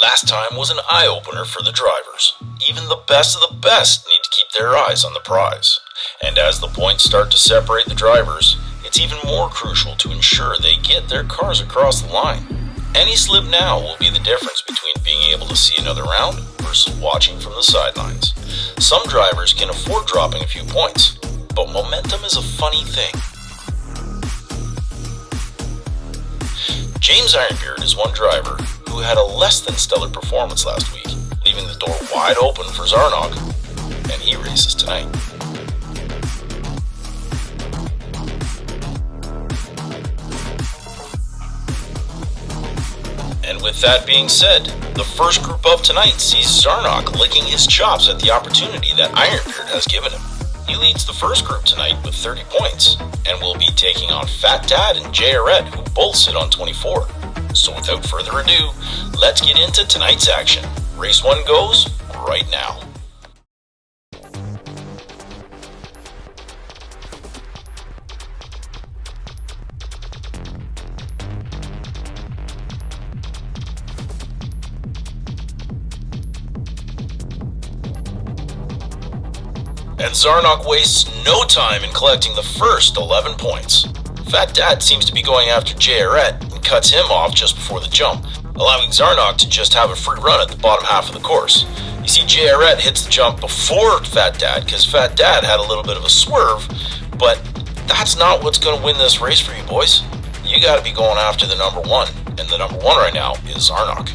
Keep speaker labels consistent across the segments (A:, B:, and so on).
A: Last time was an eye-opener for the drivers. Even the best of the best need to keep their eyes on the prize. And as the points start to separate the drivers, it's even more crucial to ensure they get their cars across the line. Any slip now will be the difference between being able to see another round versus watching from the sidelines. Some drivers can afford dropping a few points, but momentum is a funny thing. James Ironbeard is one driver who had a less than stellar performance last week, leaving the door wide open for Zarnock, and he races tonight. And with that being said, the first group up tonight sees Zarnock licking his chops at the opportunity that Ironbeard has given him. He leads the first group tonight with 30 points, and will be taking on Fat Dad and JRed, who both sit on 24. So without further ado, let's get into tonight's action. Race 1 goes right now. And Zarnock wastes no time in collecting the first 11 points. Fat Dad seems to be going after JRed and cuts him off just before the jump, allowing Zarnock to just have a free run at the bottom half of the course. You see, JRed hits the jump before Fat Dad because Fat Dad had a little bit of a swerve, but that's not what's going to win this race for you boys. You got to be going after the number one, and the number one right now is Zarnock.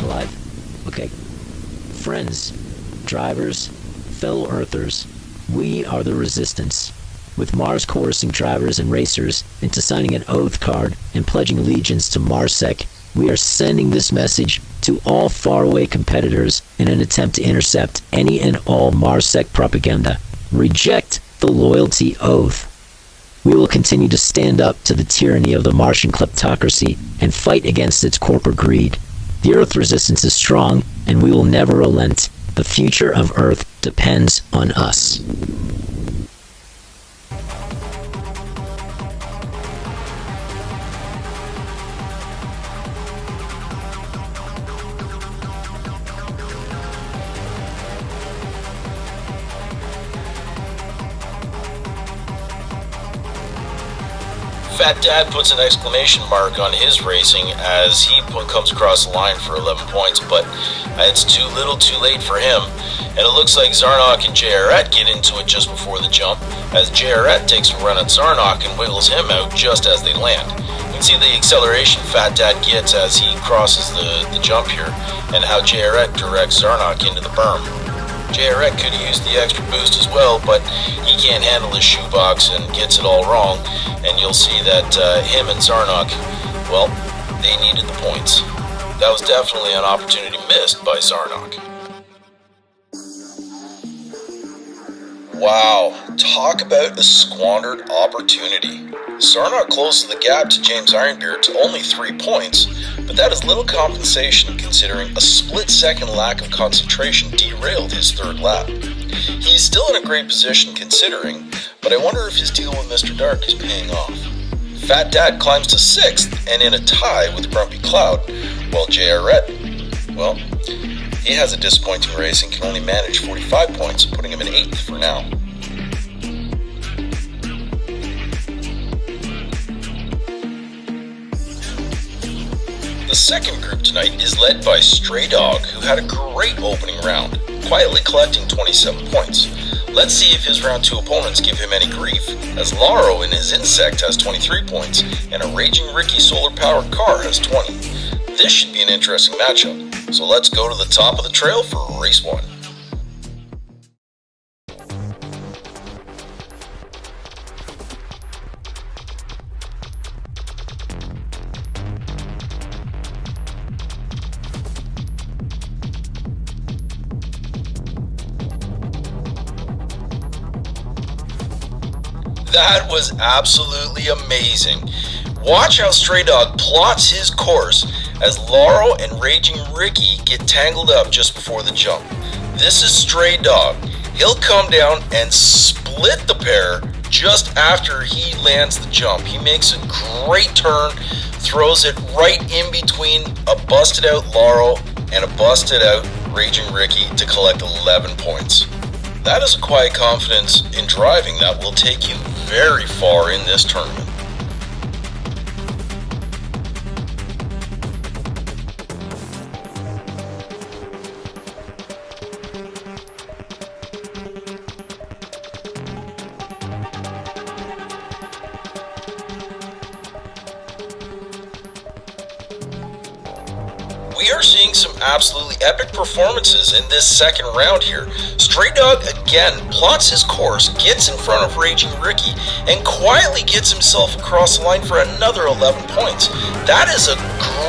B: Live. Okay. Friends, drivers, fellow Earthers, we are the Resistance. With Mars coercing drivers and racers into signing an oath card and pledging allegiance to MarSec, we are sending this message to all faraway competitors in an attempt to intercept any and all MarSec propaganda. Reject the loyalty oath. We will continue to stand up to the tyranny of the Martian kleptocracy and fight against its corporate greed. The Earth resistance is strong, and we will never relent. The future of Earth depends on us.
A: Fat Dad puts an exclamation mark on his racing as he comes across the line for 11 points, but it's too little too late for him. And it looks like Zarnock and JRed get into it just before the jump, as JRed takes a run at Zarnock and wiggles him out just as they land. You can see the acceleration Fat Dad gets as he crosses the jump here, and how JRed directs Zarnock into the berm. JRed could have used the extra boost as well, but he can't handle his shoebox and gets it all wrong. And you'll see that him and Zarnock, well, they needed the points. That was definitely an opportunity missed by Zarnock. Wow, talk about a squandered opportunity. Zarnock closes the gap to James Ironbeard to only 3 points, but that is little compensation considering a split-second lack of concentration derailed his third lap. He's still in a great position considering, but I wonder if his deal with Mr. Dark is paying off. Fat Dad climbs to 6th and in a tie with Grumpy Cloud, while JRed, well, he has a disappointing race and can only manage 45 points, putting him in 8th for now. The second group tonight is led by Stray Dog, who had a great opening round, quietly collecting 27 points. Let's see if his round 2 opponents give him any grief, as Laro in his Insect has 23 points, and a Raging Ricky solar-powered car has 20. This should be an interesting matchup, so let's go to the top of the trail for race 1. That was absolutely amazing. Watch how Stray Dog plots his course as Laurel and Raging Ricky get tangled up just before the jump. This is Stray Dog. He'll come down and split the pair just after he lands the jump. He makes a great turn, throws it right in between a busted out Lauro and a busted out Raging Ricky to collect 11 points. That is a quiet confidence in driving that will take you very far in this tournament. We are seeing some absolutely epic performances in this second round here. Stray Dog again plots his course, gets in front of Raging Ricky, and quietly gets himself across the line for another 11 points. That is a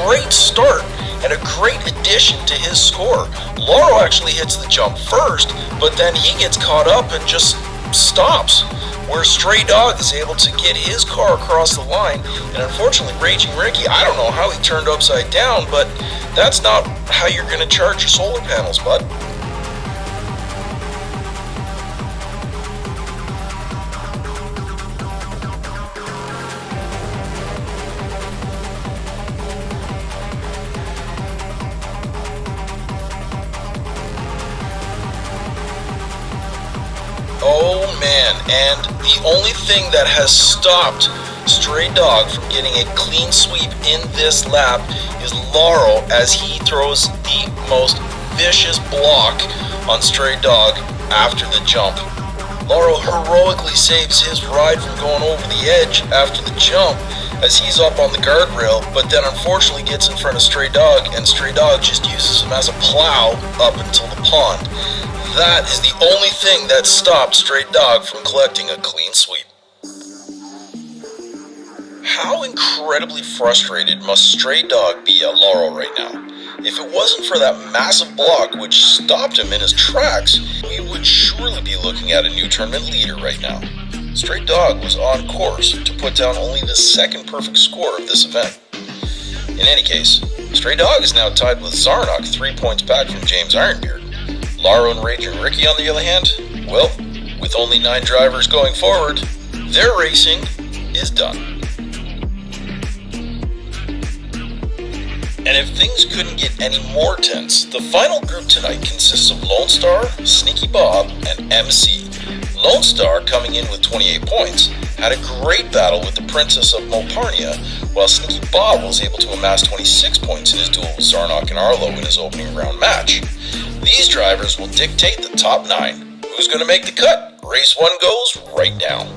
A: great start and a great addition to his score. Lauro actually hits the jump first, but then he gets caught up and just stops, where Stray Dog is able to get his car across the line. And unfortunately, Raging Ricky, I don't know how he turned upside down, but that's not how you're going to charge your solar panels, bud. Oh man, and the only thing that has stopped Stray Dog from getting a clean sweep in this lap is Lauro, as he throws the most vicious block on Stray Dog after the jump. Lauro heroically saves his ride from going over the edge after the jump as he's up on the guardrail, but then unfortunately gets in front of Stray Dog, and Stray Dog just uses him as a plow up until the pond. That is the only thing that stopped Stray Dog from collecting a clean sweep. How incredibly frustrated must Stray Dog be at Lauro right now? If it wasn't for that massive block which stopped him in his tracks, we would surely be looking at a new tournament leader right now. Stray Dog was on course to put down only the second perfect score of this event. In any case, Stray Dog is now tied with Zarnock 3 points back from James Ironbeard. Lauro and Raging Ricky, on the other hand, well, with only 9 drivers going forward, their racing is done. And if things couldn't get any more tense, the final group tonight consists of Lone Star, Sneaky Bob, and MC. Lone Star, coming in with 28 points, had a great battle with the Princess of Moparnia, while Sneaky Bob was able to amass 26 points in his duel with Zarnock and Arlo in his opening round match. These drivers will dictate the top 9. Who's going to make the cut? Race 1 goes right now.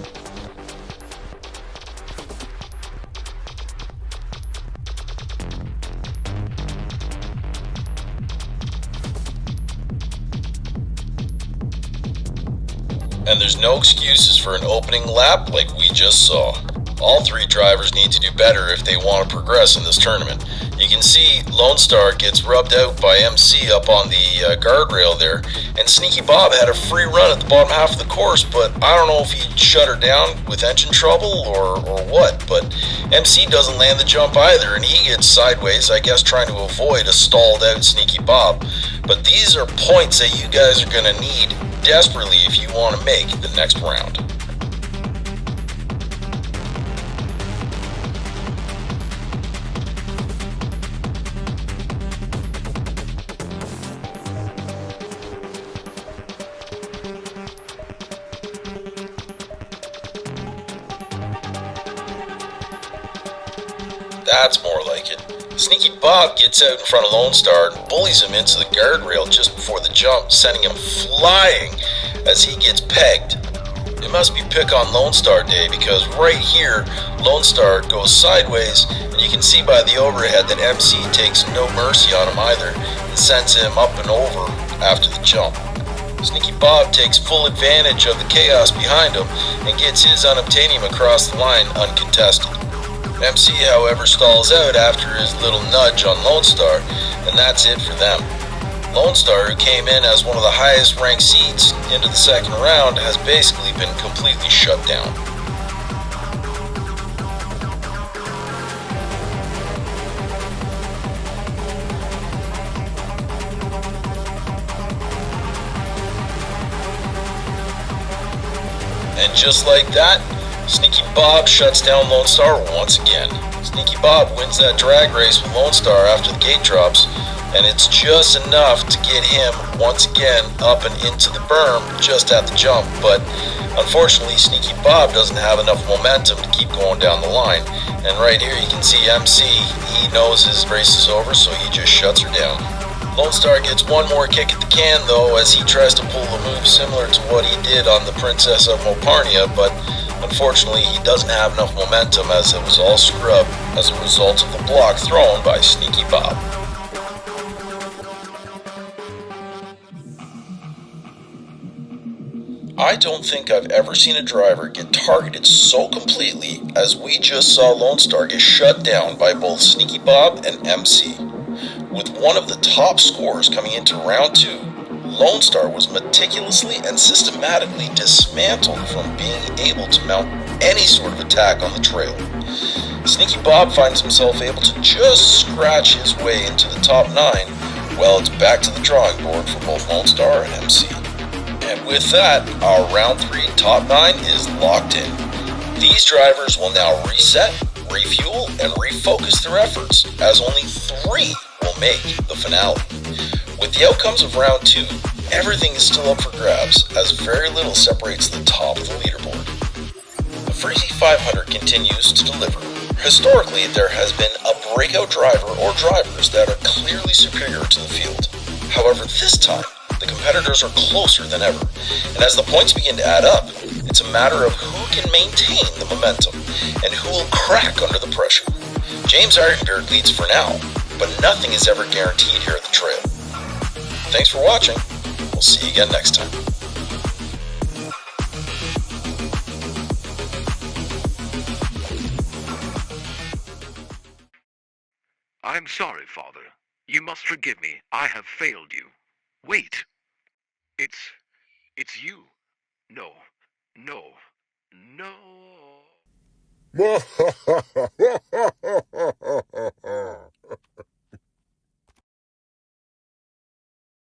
A: And there's no excuses for an opening lap like we just saw. All 3 drivers need to do better if they want to progress in this tournament. You can see Lone Star gets rubbed out by MC up on the guardrail there, and Sneaky Bob had a free run at the bottom half of the course, but I don't know if he shut her down with engine trouble or what, but MC doesn't land the jump either, and he gets sideways, I guess trying to avoid a stalled out Sneaky Bob. But these are points that you guys are going to need desperately if you want to make the next round. That's more like it. Sneaky Bob gets out in front of Lone Star and bullies him into the guardrail just before the jump, sending him flying as he gets pegged. It must be pick on Lone Star day, because right here, Lone Star goes sideways, and you can see by the overhead that MC takes no mercy on him either and sends him up and over after the jump. Sneaky Bob takes full advantage of the chaos behind him and gets his unobtainium across the line uncontested. MC, however, stalls out after his little nudge on Lone Star, and that's it for them. Lone Star, who came in as one of the highest ranked seeds into the second round, has basically been completely shut down. And just like that, Sneaky Bob shuts down Lone Star once again. Sneaky Bob wins that drag race with Lone Star after the gate drops, and it's just enough to get him once again up and into the berm just at the jump, but unfortunately Sneaky Bob doesn't have enough momentum to keep going down the line. And right here you can see MC, he knows his race is over, so he just shuts her down. Lone Star gets one more kick at the can though, as he tries to pull a move similar to what he did on the Princess of Moparnia, but unfortunately he doesn't have enough momentum as it was all scrubbed as a result of the block thrown by Sneaky Bob. I don't think I've ever seen a driver get targeted so completely as we just saw Lone Star get shut down by both Sneaky Bob and MC. With one of the top scores coming into round 2, Lone Star was meticulously and systematically dismantled from being able to mount any sort of attack on the trail. Sneaky Bob finds himself able to just scratch his way into the top 9, while it's back to the drawing board for both Lone Star and MC. And with that, our round 3 top 9 is locked in. These drivers will now reset, refuel, and refocus their efforts, as only 3 will make the finale. With the outcomes of round 2, everything is still up for grabs, as very little separates the top of the leaderboard. The Freezie500 continues to deliver. Historically, there has been a breakout driver or drivers that are clearly superior to the field. However, this time, the competitors are closer than ever, and as the points begin to add up, it's a matter of who can maintain the momentum and who will crack under the pressure. James Ironbeard leads for now, but nothing is ever guaranteed here at the trail. Thanks for watching. We'll see you again next time.
C: I'm sorry, Father. You must forgive me. I have failed you. Wait. It's you. No. No. No.